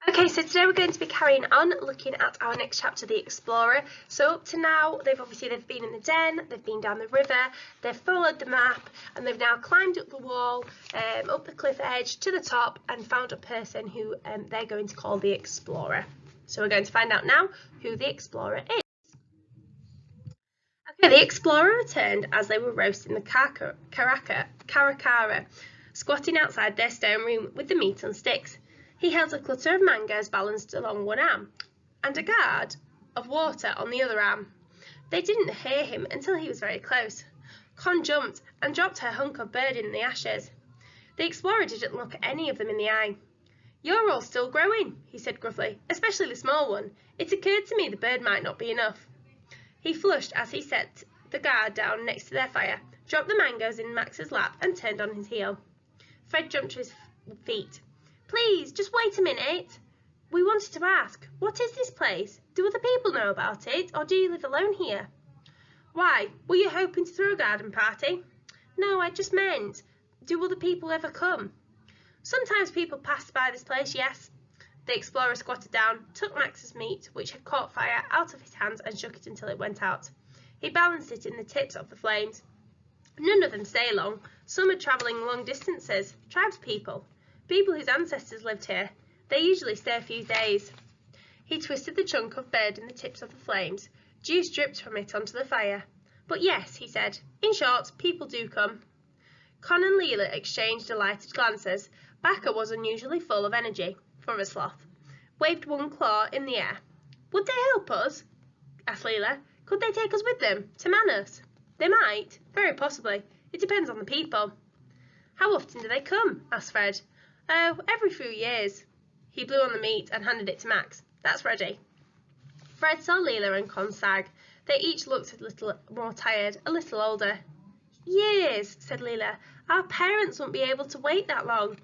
Okay, so today we're going to be carrying on looking at our next chapter, The Explorer. So up to now, they've been in the den, they've been down the river, they've followed the map, and they've now climbed up the wall, up the cliff edge to the top, and found a person who they're going to call the Explorer. So we're going to find out now who the Explorer is. Okay, the Explorer returned as they were roasting the caracara, squatting outside their stone room with the meat on sticks. He held a clutter of mangoes balanced along one arm, and a gourd of water on the other arm. They didn't hear him until he was very close. Con jumped and dropped her hunk of bird in the ashes. The Explorer didn't look any of them in the eye. "You're all still growing," he said gruffly, "especially the small one. It occurred to me the bird might not be enough." He flushed as he set the gourd down next to their fire, dropped the mangoes in Max's lap, and turned on his heel. Fred jumped to his feet. "Please, just wait a minute. We wanted to ask, what is this place? Do other people know about it, or do you live alone here?" "Why, were you hoping to throw a garden party?" "No, I just meant, do other people ever come?" "Sometimes people pass by this place, yes." The Explorer squatted down, took Max's meat, which had caught fire, out of his hands and shook it until it went out. He balanced it in the tips of the flames. "None of them stay long. Some are travelling long distances, tribespeople. People whose ancestors lived here. They usually stay a few days." He twisted the chunk of bird in the tips of the flames. Juice dripped from it onto the fire. "But yes," he said. "In short, people do come." Con and Leela exchanged delighted glances. Backer was unusually full of energy, for a sloth. Waved one claw in the air. "Would they help us?" asked Leela. "Could they take us with them, to man us?" "They might. Very possibly. It depends on the people." "How often do they come?" asked Fred. "Oh, every few years." He blew on the meat and handed it to Max. "That's ready." Fred saw Leela and Con sag. They each looked a little more tired, a little older. "Years," said Leela. "Our parents won't be able to wait that long."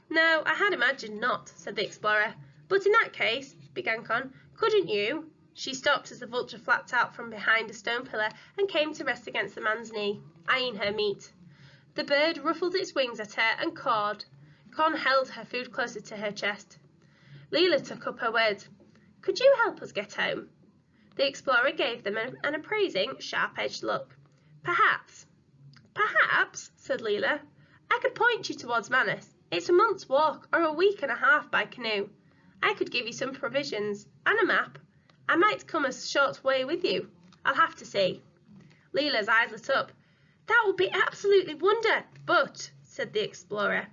"No, I had imagined not," said the Explorer. "But in that case," began Con, "couldn't you—" She stopped as the vulture flapped out from behind a stone pillar and came to rest against the man's knee, eyeing her meat. The bird ruffled its wings at her and cawed. Con held her food closer to her chest. Leela took up her words. "Could you help us get home?" The Explorer gave them an appraising, sharp-edged look. "Perhaps." "Perhaps," said Leela. "I could point you towards Manus. It's a month's walk, or a week and a half by canoe. I could give you some provisions, and a map. I might come a short way with you. I'll have to see." Leela's eyes lit up. "That would be absolutely but," said the Explorer.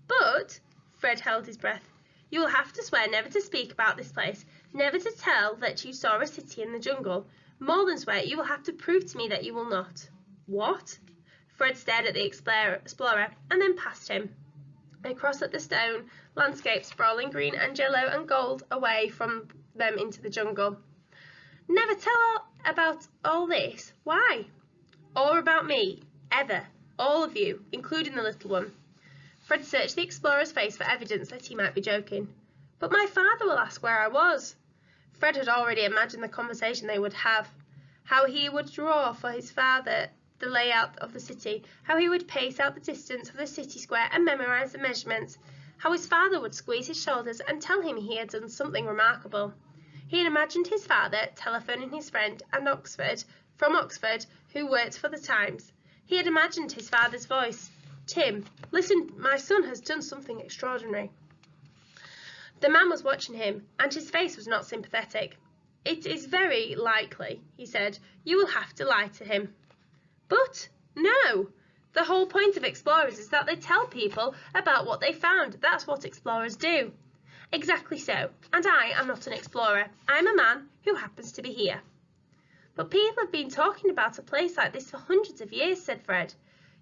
"But?" Fred held his breath. "You will have to swear never to speak about this place, never to tell that you saw a city in the jungle. More than swear, you will have to prove to me that you will not." "What?" Fred stared at the Explorer and then past him. Across at the stone landscape, sprawling green and yellow and gold away from them into the jungle. "Never tell about all this? Why?" "Or about me. Ever. All of you, including the little one." Fred searched the Explorer's face for evidence that he might be joking. "But my father will ask where I was." Fred had already imagined the conversation they would have. How he would draw for his father the layout of the city, how he would pace out the distance of the city square and memorize the measurements, how his father would squeeze his shoulders and tell him he had done something remarkable. He had imagined his father telephoning his friend from Oxford, who worked for the Times. He had imagined his father's voice. "Tim, listen, my son has done something extraordinary." The man was watching him, and his face was not sympathetic. "It is very likely," he said. "You will have to lie to him." "But, no! The whole point of explorers is that they tell people about what they found. That's what explorers do." "Exactly so. And I am not an explorer. I am a man who happens to be here." "But people have been talking about a place like this for hundreds of years," said Fred.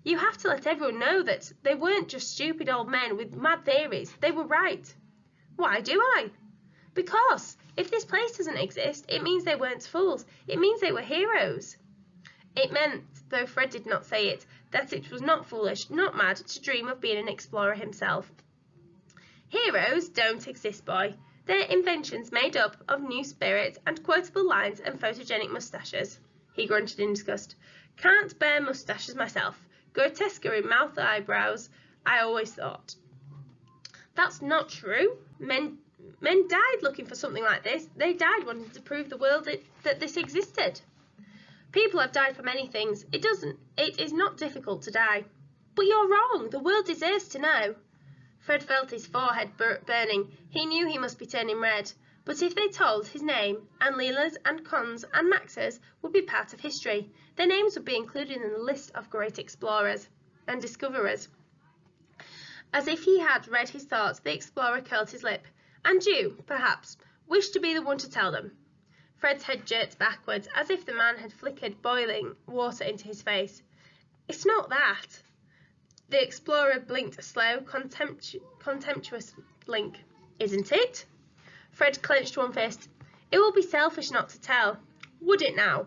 "You have to let everyone know that they weren't just stupid old men with mad theories. They were right." "Why do I?" "Because if this place doesn't exist, it means they weren't fools. It means they were heroes." It meant, though Fred did not say it, that it was not foolish, not mad, to dream of being an explorer himself. "Heroes don't exist, boy. They're inventions made up of new spirit and quotable lines and photogenic moustaches." He grunted in disgust. "Can't bear moustaches myself. Grotesque in mouth eyebrows, I always thought." That's not true. Men died looking for something like this. They died wanting to prove the world that this existed. People have died for many things. It is not difficult to die. But you're wrong. The world deserves to know. Fred felt his forehead burning. He knew he must be turning red. But if they told his name, and Leila's and Con's and Max's would be part of history, their names would be included in the list of great explorers and discoverers. As if he had read his thoughts, the explorer curled his lip. And you, perhaps, wish to be the one to tell them. Fred's head jerked backwards, as if the man had flickered boiling water into his face. It's not that. The explorer blinked a slow, contemptuous blink. Isn't it? Fred clenched one fist. It will be selfish not to tell. Would it now?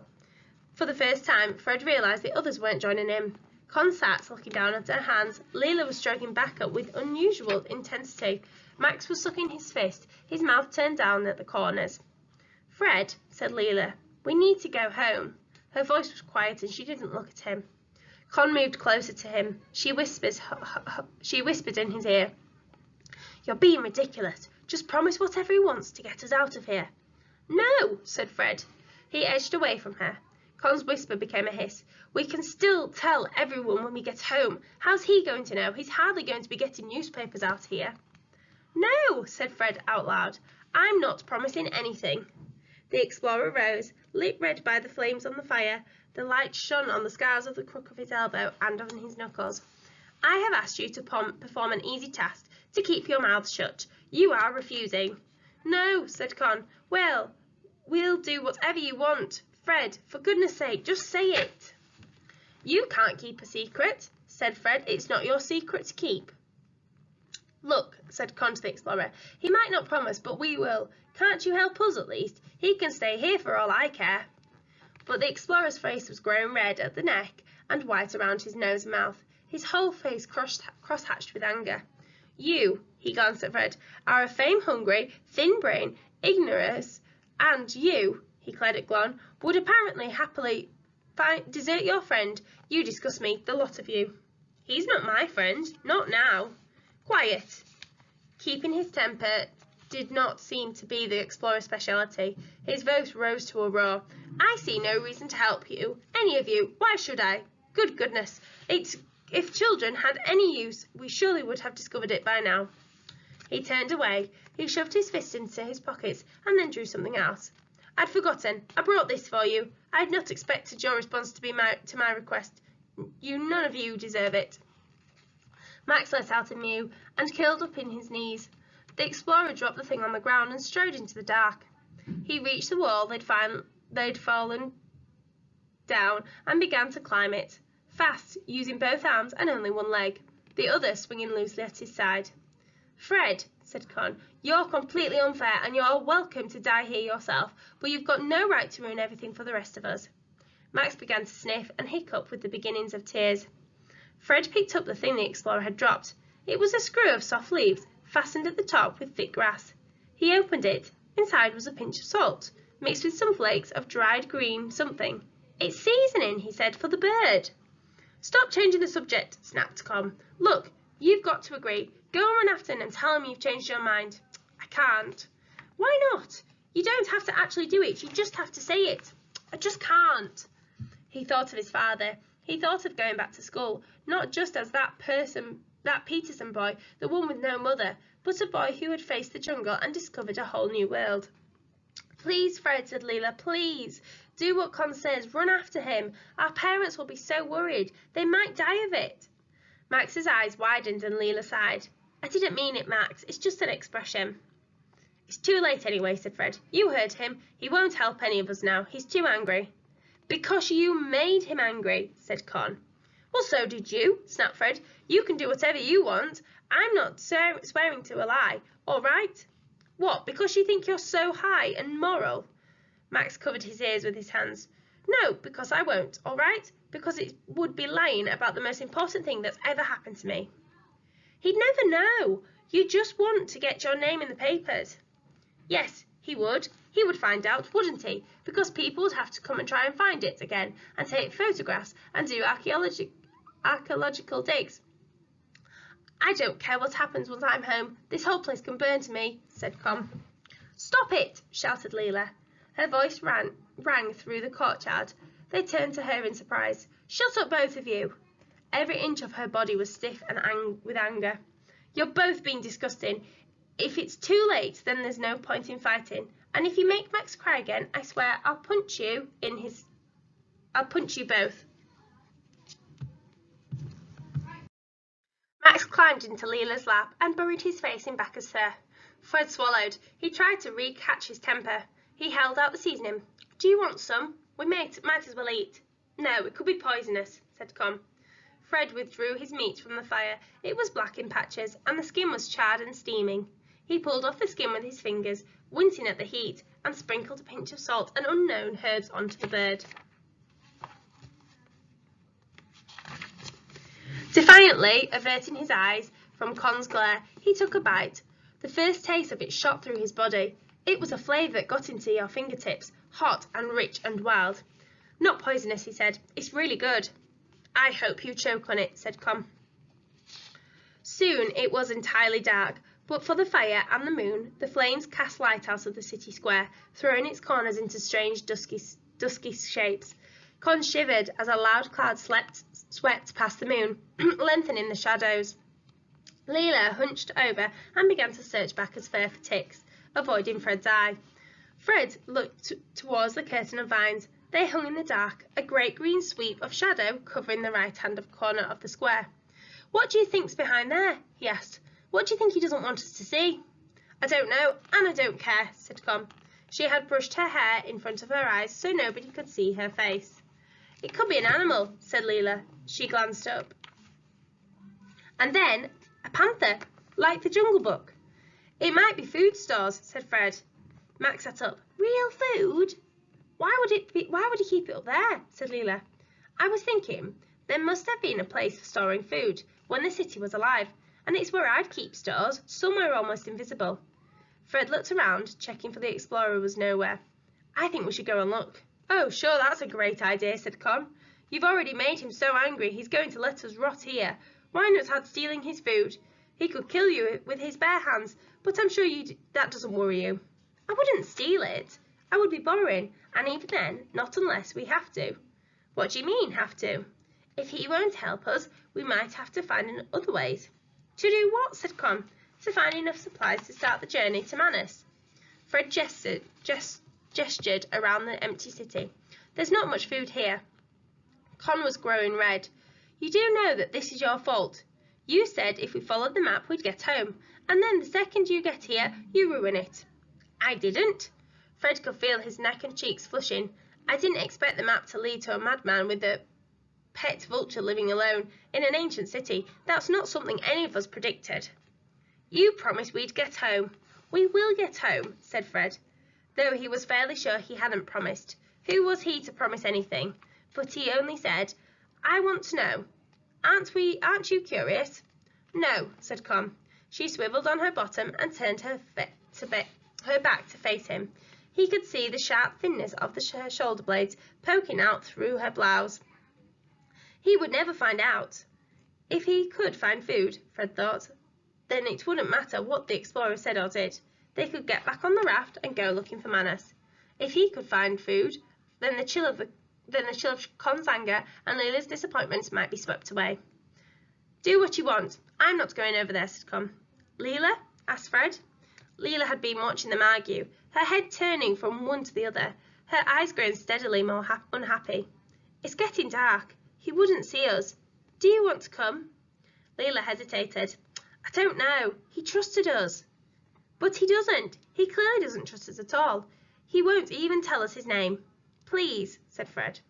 For the first time, Fred realised the others weren't joining him. Con sat looking down at her hands. Leila was stroking back up with unusual intensity. Max was sucking his fist, his mouth turned down at the corners. Fred, said Leila, we need to go home. Her voice was quiet and she didn't look at him. Con moved closer to him. She whispered in his ear. You're being ridiculous. Just promise whatever he wants to get us out of here. No, said Fred. He edged away from her. Con's whisper became a hiss. We can still tell everyone when we get home. How's he going to know? He's hardly going to be getting newspapers out here. No, said Fred out loud. I'm not promising anything. The explorer rose, lit red by the flames on the fire. The light shone on the scars of the crook of his elbow and on his knuckles. I have asked you to perform an easy task, to keep your mouth shut. You are refusing. No, said Con. Well, we'll do whatever you want. Fred, for goodness sake, just say it. You can't keep a secret, said Fred. It's not your secret to keep. Look, said Con to the explorer, he might not promise, but we will. Can't you help us at least? He can stay here for all I care. But the explorer's face was growing red at the neck and white around his nose and mouth, his whole face cross-hatched with anger. You, he glanced at Fred, are a fame-hungry, thin-brained, ignorant, and you, he glared at Glon, would apparently happily desert your friend. You disgust me, the lot of you. He's not my friend, not now. Quiet. Keeping his temper did not seem to be the explorer's speciality. His voice rose to a roar. I see no reason to help you, any of you. Why should I? Good goodness. If children had any use, we surely would have discovered it by now. He turned away. He shoved his fists into his pockets and then drew something else. I'd forgotten. I brought this for you. I had not expected your response to be to my request. None of you deserve it. Max let out a mew and curled up in his knees. The explorer dropped the thing on the ground and strode into the dark. He reached the wall they'd fallen down and began to climb it, fast, using both arms and only one leg, the other swinging loosely at his side. Fred, said Con, you're completely unfair and you're welcome to die here yourself, but you've got no right to ruin everything for the rest of us. Max began to sniff and hiccup with the beginnings of tears. Fred picked up the thing the explorer had dropped. It was a screw of soft leaves, fastened at the top with thick grass. He opened it. Inside was a pinch of salt, mixed with some flakes of dried green something. It's seasoning, he said, for the bird. Stop changing the subject, snapped Con. Look, you've got to agree. Go and run after him and tell him you've changed your mind. I can't. Why not? You don't have to actually do it. You just have to say it. I just can't. He thought of his father. He thought of going back to school, not just as that Peterson boy, the one with no mother, but a boy who had faced the jungle and discovered a whole new world. Please, Fred, said Leila, please. Do what Con says. Run after him. Our parents will be so worried. They might die of it. Max's eyes widened and Leila sighed. I didn't mean it, Max. It's just an expression. It's too late anyway, said Fred. You heard him. He won't help any of us now. He's too angry. Because you made him angry, said Con. Well, so did you, snapped Fred. You can do whatever you want. I'm not swearing to a lie, all right? What, because you think you're so high and moral? Max covered his ears with his hands. No, because I won't, all right? Because it would be lying about the most important thing that's ever happened to me. He'd never know. You just want to get your name in the papers. Yes, he would. He would find out, wouldn't he? Because people would have to come and try and find it again and take photographs and do archaeological digs. I don't care what happens once I'm home. This whole place can burn to me, said Con. Stop it, shouted Leela. Her voice rang through the courtyard. They turned to her in surprise. Shut up, both of you. Every inch of her body was stiff and with anger. You're both being disgusting. If it's too late, then there's no point in fighting. And if you make Max cry again, I swear I'll punch you both. Max climbed into Leela's lap and buried his face in Becca's fur. Fred swallowed. He tried to recatch his temper. He held out the seasoning. Do you want some? We might as well eat. No, it could be poisonous, said Con. Fred withdrew his meat from the fire. It was black in patches, and the skin was charred and steaming. He pulled off the skin with his fingers, wincing at the heat, and sprinkled a pinch of salt and unknown herbs onto the bird. Defiantly averting his eyes from Con's glare, he took a bite. The first taste of it shot through his body. It was a flavour that got into your fingertips, hot and rich and wild. Not poisonous, he said. It's really good. I hope you choke on it, said Con. Soon it was entirely dark, but for the fire and the moon, the flames cast light out of the city square, throwing its corners into strange dusky shapes. Con shivered as a loud cloud swept past the moon, lengthening the shadows. Leela hunched over and began to search Becca's fur for ticks, avoiding Fred's eye. Fred looked towards the curtain of vines. They hung in the dark, a great green sweep of shadow covering the right-hand corner of the square. What do you think's behind there? He asked. What do you think he doesn't want us to see? I don't know, and I don't care, said Con. She had brushed her hair in front of her eyes so nobody could see her face. It could be an animal, said Leela. She glanced up. And then a panther, like the Jungle Book. It might be food stores, said Fred. Max sat up. Real food? Why would he keep it up there? Said Leela. I was thinking there must have been a place for storing food when the city was alive, and it's where I'd keep stores, somewhere almost invisible. Fred looked around, checking for the explorer was nowhere. I think we should go and look. Oh, sure, that's a great idea, said Con. You've already made him so angry he's going to let us rot here. Why not add stealing his food? He could kill you with his bare hands, but I'm sure that doesn't worry you. I wouldn't steal it. I would be borrowing, and even then, not unless we have to. What do you mean, have to? If he won't help us, we might have to find other ways. To do what? Said Con. To find enough supplies to start the journey to Manus. Fred gestured around the empty city. There's not much food here. Con was growing red. You do know that this is your fault. You said if we followed the map we'd get home, and then the second you get here, you ruin it. I didn't. Fred could feel his neck and cheeks flushing. I didn't expect the map to lead to a madman with a pet vulture living alone in an ancient city. That's not something any of us predicted. You promised we'd get home. We will get home, said Fred, though he was fairly sure he hadn't promised. Who was he to promise anything? But he only said, I want to know. Aren't you curious? No, said Con. She swiveled on her bottom and turned her back to face him. He could see the sharp thinness of her shoulder blades poking out through her blouse. He would never find out. If he could find food, Fred thought, then it wouldn't matter what the explorer said or did. They could get back on the raft and go looking for Manus. If he could find food, then the chill of Con's anger and Leela's disappointment might be swept away. Do what you want. I'm not going over there, said Con. Leela? Asked Fred. Leela had been watching them argue, her head turning from one to the other, her eyes growing steadily more unhappy. It's getting dark. He wouldn't see us. Do you want to come? Leela hesitated. I don't know. He trusted us. But he doesn't. He clearly doesn't trust us at all. He won't even tell us his name. Please, said Fred.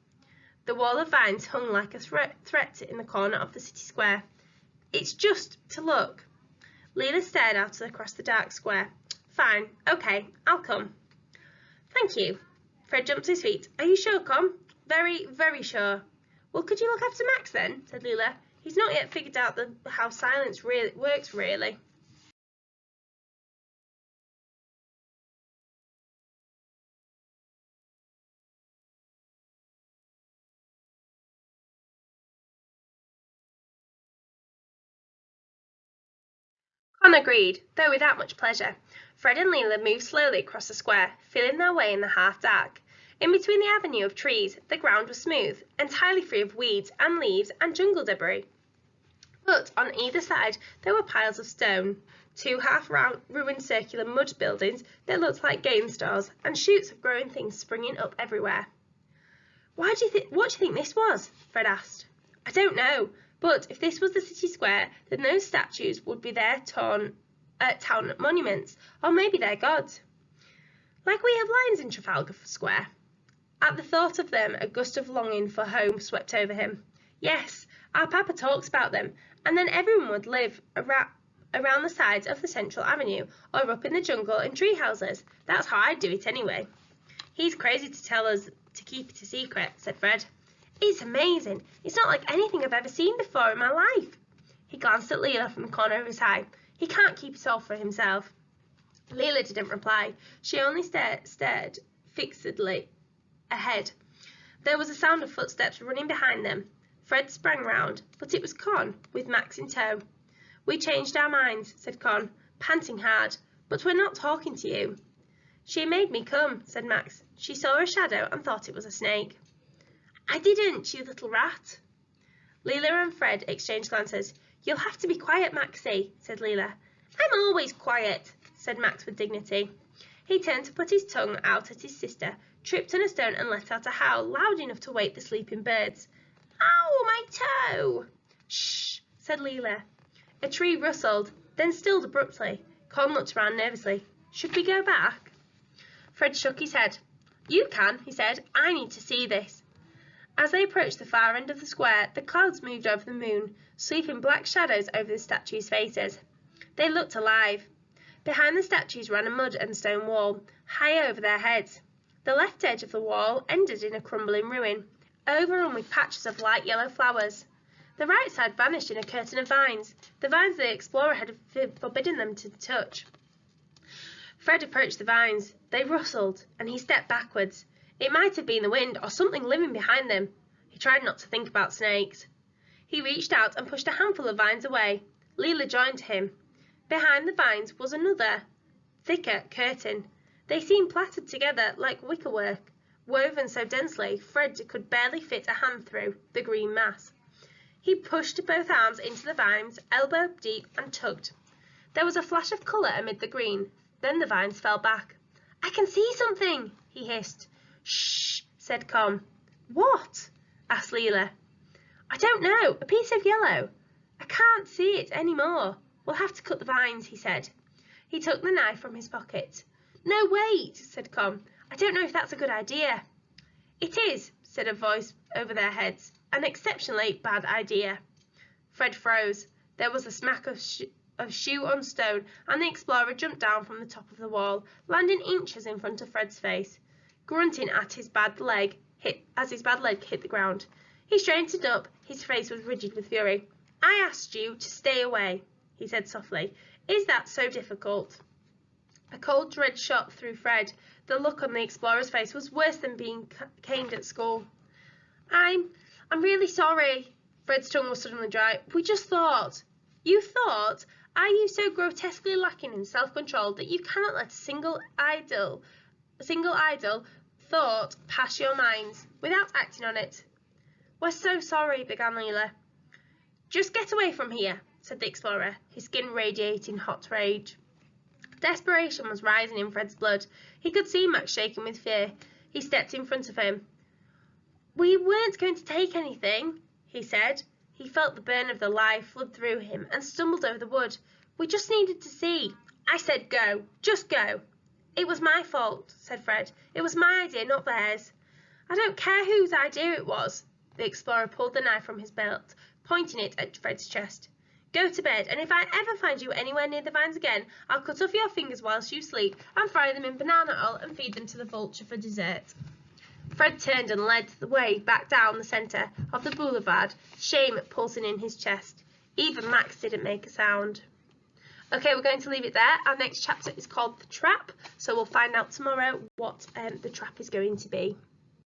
The wall of vines hung like a threat in the corner of the city square. It's just to look. Leela stared out across the dark square. Fine, okay, I'll come. Thank you. Fred jumped to his feet. Are you sure, Con? Very, very sure. Well, could you look after Max then? Said Leela. He's not yet figured out how silence works, really. Con agreed, though without much pleasure. Fred and Leela moved slowly across the square, feeling their way in the half-dark. In between the avenue of trees, the ground was smooth, entirely free of weeds and leaves and jungle debris. But on either side there were piles of stone, two half-ruined circular mud buildings that looked like game stores, and shoots of growing things springing up everywhere. What do you think this was? Fred asked. I don't know, but if this was the city square, then those statues would be their town monuments, or maybe their gods. Like we have lions in Trafalgar Square. At the thought of them, a gust of longing for home swept over him. Yes, our papa talks about them, and then everyone would live around the sides of the central avenue, or up in the jungle in tree houses. That's how I'd do it anyway. He's crazy to tell us to keep it a secret, said Fred. It's amazing. It's not like anything I've ever seen before in my life. He glanced at Leela from the corner of his eye. He can't keep it all for himself. Leela didn't reply. She only stared fixedly ahead. There was a sound of footsteps running behind them. Fred sprang round, but it was Con, with Max in tow. We changed our minds, said Con, panting hard, but we're not talking to you. She made me come, said Max. She saw a shadow and thought it was a snake. I didn't, you little rat. Leela and Fred exchanged glances. You'll have to be quiet, Maxie, said Leela. I'm always quiet, said Max with dignity. He turned to put his tongue out at his sister, tripped on a stone and let out a howl loud enough to wake the sleeping birds. Ow, my toe! Shh, said Leela. A tree rustled, then stilled abruptly. Con looked round nervously. Should we go back? Fred shook his head. You can, he said. I need to see this. As they approached the far end of the square, the clouds moved over the moon, sweeping black shadows over the statues' faces. They looked alive. Behind the statues ran a mud and stone wall, high over their heads. The left edge of the wall ended in a crumbling ruin, overrun with patches of light yellow flowers. The right side vanished in a curtain of vines, the vines the explorer had forbidden them to touch. Fred approached the vines. They rustled, and he stepped backwards. It might have been the wind or something living behind them. He tried not to think about snakes. He reached out and pushed a handful of vines away. Leela joined him. Behind the vines was another, thicker curtain. They seemed plaited together like wickerwork, woven so densely Fred could barely fit a hand through the green mass. He pushed both arms into the vines, elbow deep, and tugged. There was a flash of colour amid the green. Then the vines fell back. I can see something, he hissed. Shh, said Con. What? Asked Leela. I don't know, a piece of yellow. I can't see it any more. We'll have to cut the vines, he said. He took the knife from his pocket. No, wait, said Con. I don't know if that's a good idea. It is, said a voice over their heads. An exceptionally bad idea. Fred froze. There was a smack of shoe on stone, and the explorer jumped down from the top of the wall, landing inches in front of Fred's face, grunting at his bad leg as his bad leg hit the ground. He straightened up. His face was rigid with fury. I asked you to stay away, he said softly. Is that so difficult? A cold dread shot through Fred. The look on the explorer's face was worse than being caned at school. I'm really sorry. Fred's tongue was suddenly dry. We just thought. You thought? Are you so grotesquely lacking in self-control that you cannot let a single idle thought pass your minds without acting on it? We're so sorry, began Leela. Just get away from here, said the explorer, his skin radiating hot rage. Desperation was rising in Fred's blood. He could see Max shaking with fear. He stepped in front of him. We weren't going to take anything, he said. He felt the burn of the lie flood through him and stumbled over the wood. We just needed to see. I said go. Just go. It was my fault, said Fred. It was my idea, not theirs. I don't care whose idea it was. The explorer pulled the knife from his belt, pointing it at Fred's chest. Go to bed, and if I ever find you anywhere near the vines again, I'll cut off your fingers whilst you sleep and fry them in banana oil and feed them to the vulture for dessert. Fred turned and led the way back down the centre of the boulevard, shame pulsing in his chest. Even Max didn't make a sound. Okay, we're going to leave it there. Our next chapter is called The Trap, so we'll find out tomorrow what the trap is going to be.